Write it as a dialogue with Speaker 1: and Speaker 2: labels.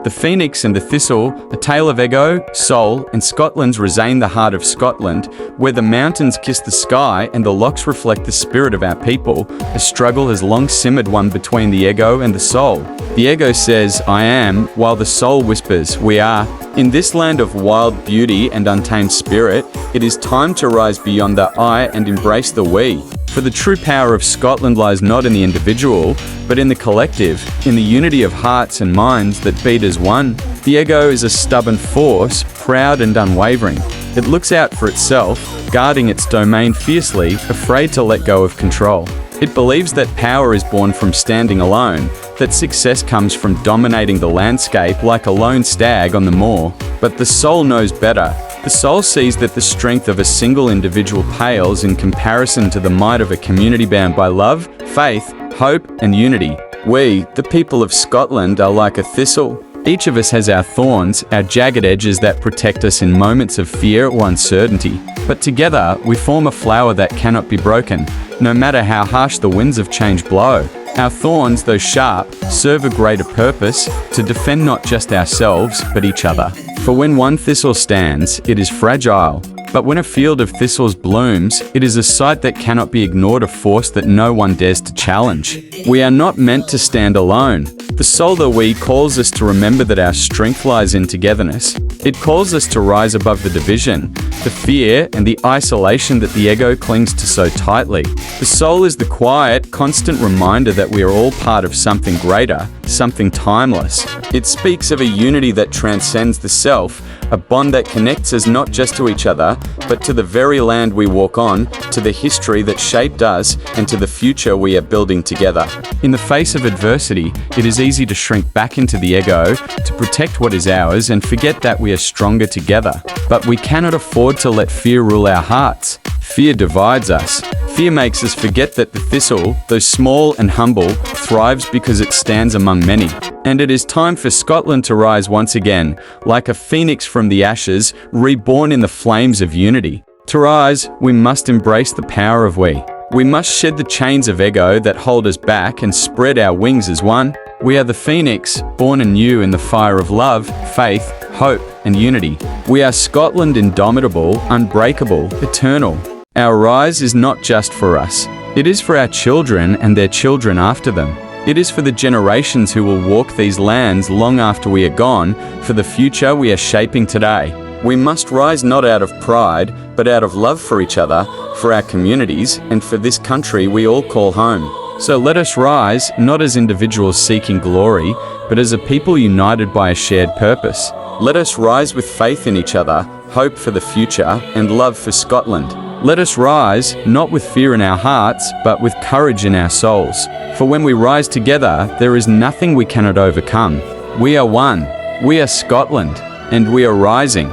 Speaker 1: The phoenix and the thistle, a tale of ego, soul, and Scotland's Rosane, the heart of Scotland, where the mountains kiss the sky and the lochs reflect the spirit of our people. A struggle has long simmered, one between the ego and the soul. The ego says, I am, while the soul whispers, we are. In this land of wild beauty and untamed spirit, it is time to rise beyond the I and embrace the we. For the true power of Scotland lies not in the individual, but in the collective, in the unity of hearts and minds that beat as one. The ego is a stubborn force, proud and unwavering. It looks out for itself, guarding its domain fiercely, afraid to let go of control. It believes that power is born from standing alone, that success comes from dominating the landscape like a lone stag on the moor. But the soul knows better. The soul sees that the strength of a single individual pales in comparison to the might of a community bound by love, faith, hope, and unity. We, the people of Scotland, are like a thistle. Each of us has our thorns, our jagged edges that protect us in moments of fear or uncertainty. But together, we form a flower that cannot be broken, no matter how harsh the winds of change blow. Our thorns, though sharp, serve a greater purpose, to defend not just ourselves, but each other. For when one thistle stands, it is fragile. But when a field of thistles blooms, it is a sight that cannot be ignored, a force that no one dares to challenge. We are not meant to stand alone. The soul, the we, calls us to remember that our strength lies in togetherness. It calls us to rise above the division, the fear, and the isolation that the ego clings to so tightly. The soul is the quiet, constant reminder that we are all part of something greater, something timeless. It speaks of a unity that transcends the self, a bond that connects us not just to each other, but to the very land we walk on, to the history that shaped us, and to the future we are building together. In the face of adversity, it is easy to shrink back into the ego, to protect what is ours, and forget that we are stronger together. But we cannot afford to let fear rule our hearts. Fear divides us. Fear makes us forget that the thistle, though small and humble, thrives because it stands among many. And it is time for Scotland to rise once again, like a phoenix from the ashes, reborn in the flames of unity. To rise, we must embrace the power of we. We must shed the chains of ego that hold us back and spread our wings as one. We are the phoenix, born anew in the fire of love, faith, hope, and unity. We are Scotland, indomitable, unbreakable, eternal. Our rise is not just for us. It is for our children and their children after them. It is for the generations who will walk these lands long after we are gone, for the future we are shaping today. We must rise not out of pride, but out of love for each other, for our communities, and for this country we all call home. So let us rise, not as individuals seeking glory, but as a people united by a shared purpose. Let us rise with faith in each other, hope for the future, and love for Scotland. Let us rise, not with fear in our hearts, but with courage in our souls. For when we rise together, there is nothing we cannot overcome. We are one. We are Scotland. And we are rising.